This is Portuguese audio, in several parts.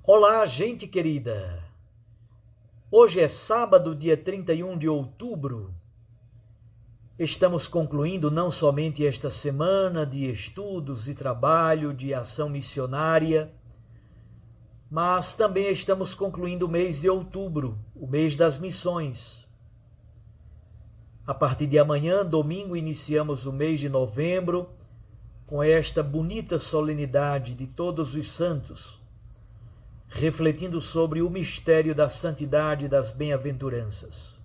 Olá, gente querida! Hoje é sábado, dia 31 de outubro. Estamos concluindo não somente esta semana de estudos e trabalho, de ação missionária, mas também estamos concluindo o mês de outubro, o mês das missões. A partir de amanhã, domingo, iniciamos o mês de novembro com esta bonita solenidade de todos os santos, refletindo sobre o mistério da santidade e das bem-aventuranças.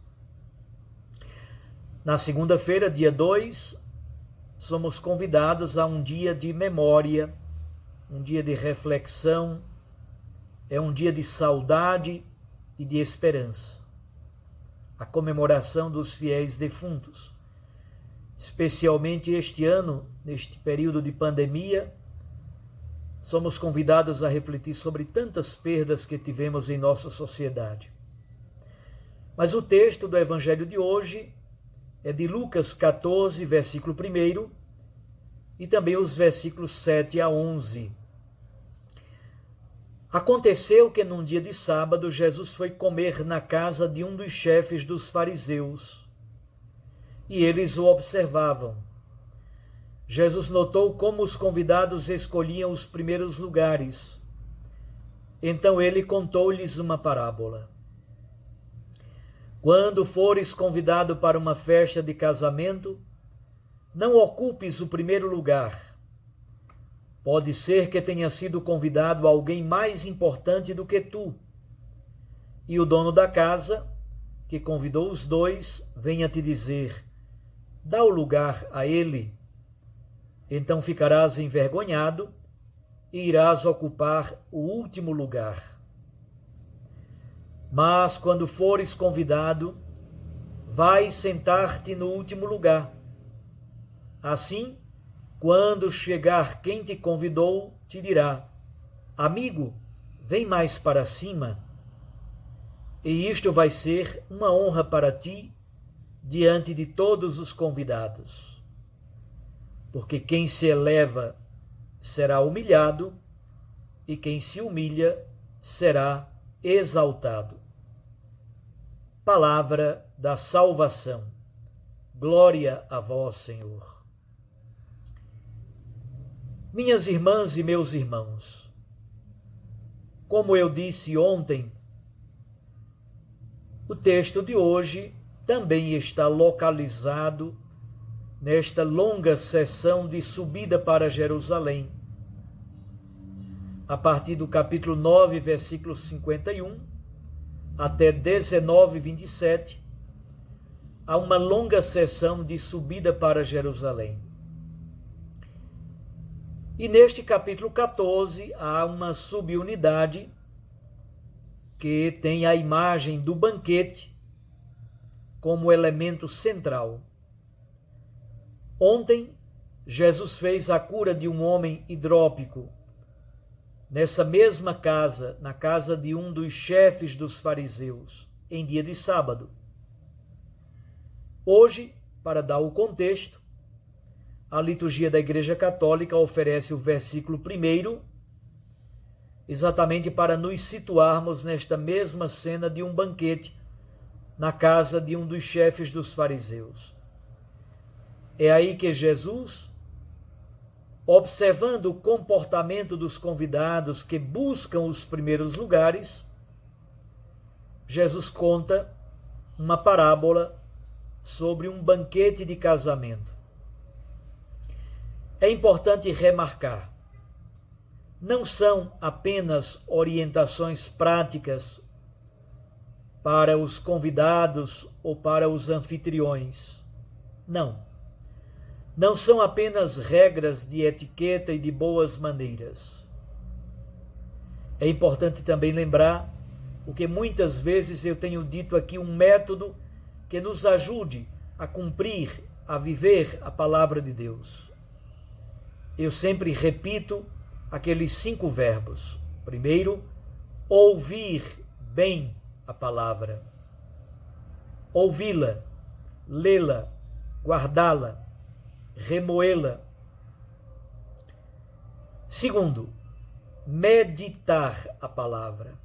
Na segunda-feira, dia 2, somos convidados a um dia de memória, um dia de reflexão, é um dia de saudade e de esperança. A comemoração dos fiéis defuntos. Especialmente este ano, neste período de pandemia, somos convidados a refletir sobre tantas perdas que tivemos em nossa sociedade. Mas o texto do Evangelho de hoje é de Lucas 14, versículo 1, e também os versículos 7 a 11. Aconteceu que num dia de sábado, Jesus foi comer na casa de um dos chefes dos fariseus, e eles o observavam. Jesus notou como os convidados escolhiam os primeiros lugares. Então ele contou-lhes uma parábola. Quando fores convidado para uma festa de casamento, não ocupes o primeiro lugar. Pode ser que tenha sido convidado alguém mais importante do que tu, e o dono da casa, que convidou os dois, venha te dizer: dá o lugar a ele. Então ficarás envergonhado e irás ocupar o último lugar. Mas quando fores convidado, vai sentar-te no último lugar. Assim, quando chegar quem te convidou, te dirá: amigo, vem mais para cima. E isto vai ser uma honra para ti diante de todos os convidados. Porque quem se eleva será humilhado, e quem se humilha será exaltado. Palavra da salvação. Glória a vós, Senhor. Minhas irmãs e meus irmãos, como eu disse ontem, o texto de hoje também está localizado nesta longa sessão de subida para Jerusalém. A partir do capítulo 9, versículo 51, até 19, 27, há uma longa sessão de subida para Jerusalém. E neste capítulo 14, há uma subunidade que tem a imagem do banquete como elemento central. Ontem, Jesus fez a cura de um homem hidrópico, nessa mesma casa, na casa de um dos chefes dos fariseus, em dia de sábado. Hoje, para dar o contexto, a liturgia da Igreja Católica oferece o versículo 1, exatamente para nos situarmos nesta mesma cena de um banquete, na casa de um dos chefes dos fariseus. É aí que Jesus, observando o comportamento dos convidados que buscam os primeiros lugares, Jesus conta uma parábola sobre um banquete de casamento. É importante remarcar, não são apenas orientações práticas para os convidados ou para os anfitriões. Não são apenas regras de etiqueta e de boas maneiras. É importante também lembrar o que muitas vezes eu tenho dito aqui, um método que nos ajude a cumprir, a viver a palavra de Deus. Eu sempre repito aqueles 5 verbos. Primeiro, ouvir bem a palavra. Ouvi-la, lê-la, guardá-la, remoê-la. Segundo, meditar a palavra.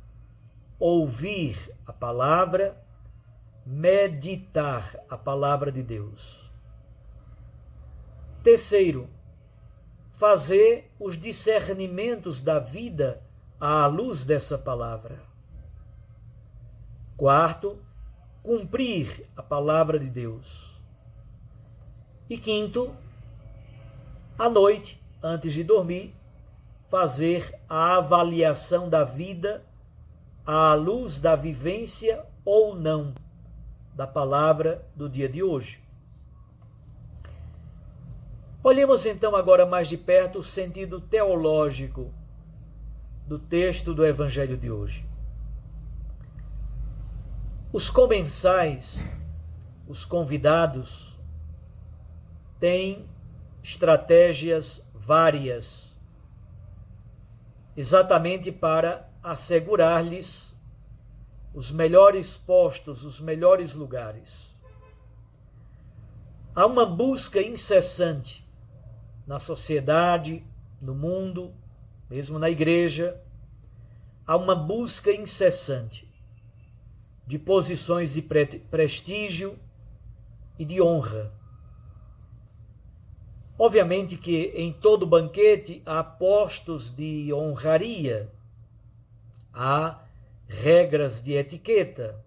Ouvir a palavra, meditar a palavra de Deus. Terceiro, fazer os discernimentos da vida à luz dessa palavra. Quarto, cumprir a palavra de Deus. E quinto, à noite, antes de dormir, fazer a avaliação da vida à luz da vivência ou não da palavra do dia de hoje. Olhemos então agora mais de perto o sentido teológico do texto do Evangelho de hoje. Os comensais, os convidados, têm estratégias várias, exatamente para assegurar-lhes os melhores postos, os melhores lugares. Há uma busca incessante na sociedade, no mundo, mesmo na igreja, há uma busca incessante de posições de prestígio e de honra. Obviamente que em todo banquete há postos de honraria, há regras de etiqueta.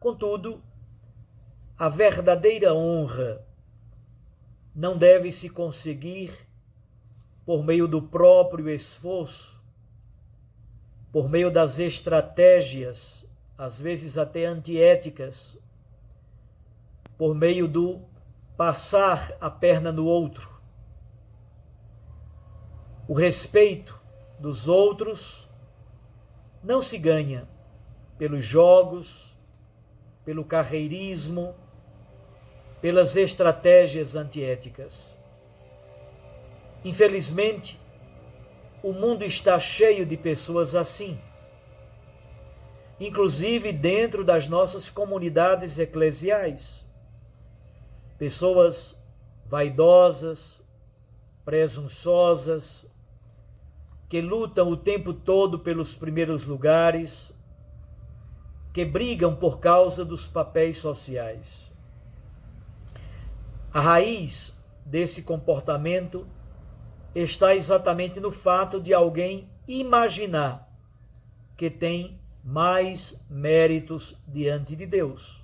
Contudo, a verdadeira honra não deve se conseguir por meio do próprio esforço, por meio das estratégias, às vezes até antiéticas, por meio do passar a perna no outro. O respeito dos outros não se ganha pelos jogos, pelo carreirismo, pelas estratégias antiéticas. Infelizmente, o mundo está cheio de pessoas assim, inclusive dentro das nossas comunidades eclesiais. Pessoas vaidosas, presunçosas, que lutam o tempo todo pelos primeiros lugares, que brigam por causa dos papéis sociais. A raiz desse comportamento está exatamente no fato de alguém imaginar que tem mais méritos diante de Deus.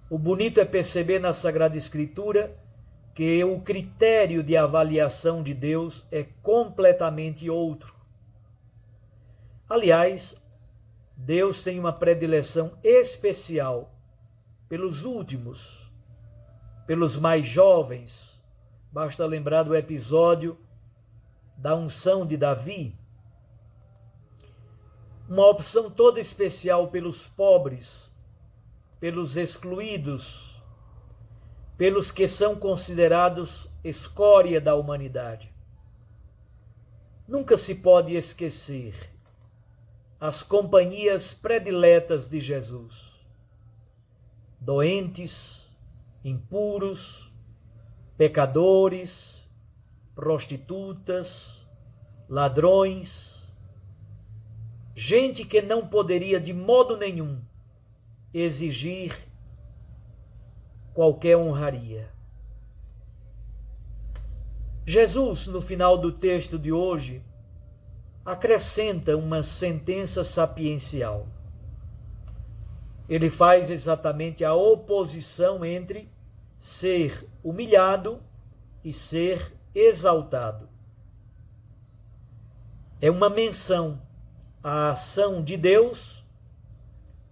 O bonito é perceber na Sagrada Escritura que o critério de avaliação de Deus é completamente outro. Aliás, Deus tem uma predileção especial pelos últimos, pelos mais jovens. Basta lembrar do episódio da unção de Davi. Uma opção toda especial pelos pobres, pelos excluídos, pelos que são considerados escória da humanidade. Nunca se pode esquecer as companhias prediletas de Jesus: doentes, impuros, pecadores, prostitutas, ladrões, gente que não poderia de modo nenhum exigir qualquer honraria. Jesus, no final do texto de hoje, acrescenta uma sentença sapiencial. Ele faz exatamente a oposição entre ser humilhado e ser exaltado. É uma menção à ação de Deus,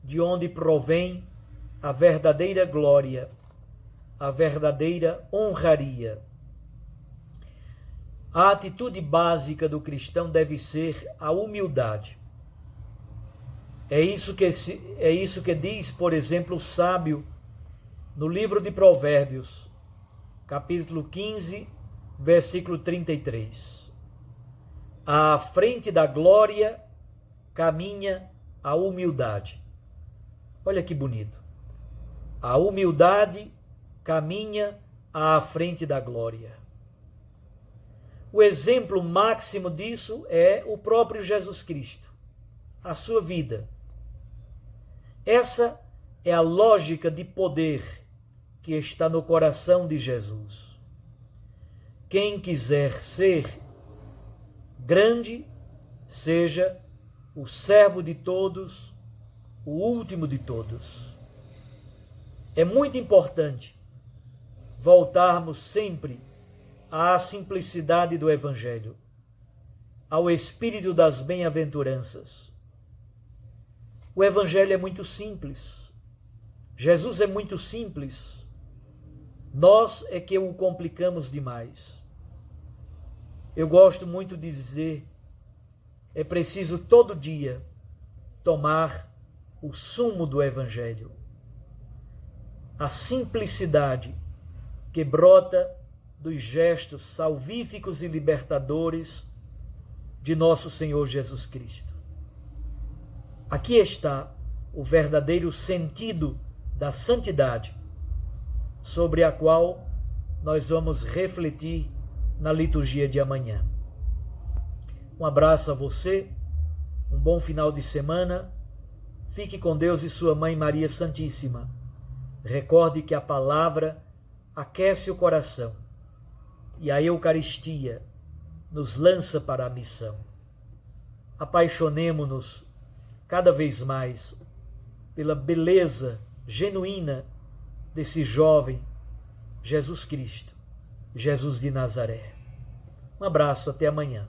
de onde provém a verdadeira glória, a verdadeira honraria. A atitude básica do cristão deve ser a humildade. É isso que diz, por exemplo, o sábio no livro de Provérbios, capítulo 15, versículo 33. À frente da glória caminha a humildade. Olha que bonito. A humildade caminha à frente da glória. O exemplo máximo disso é o próprio Jesus Cristo, a sua vida. Essa é a lógica de poder que está no coração de Jesus. Quem quiser ser grande, seja o servo de todos, o último de todos. É muito importante voltarmos sempre à simplicidade do Evangelho, ao espírito das bem-aventuranças. O Evangelho é muito simples. Jesus é muito simples. Nós é que o complicamos demais. Eu gosto muito de dizer, é preciso todo dia tomar o sumo do Evangelho. A simplicidade que brota dos gestos salvíficos e libertadores de nosso Senhor Jesus Cristo. Aqui está o verdadeiro sentido da santidade, sobre a qual nós vamos refletir na liturgia de amanhã. Um abraço a você, um bom final de semana, fique com Deus e sua Mãe Maria Santíssima. Recorde que a palavra aquece o coração e a Eucaristia nos lança para a missão. Apaixonemo-nos cada vez mais pela beleza genuína desse jovem Jesus Cristo, Jesus de Nazaré. Um abraço, até amanhã.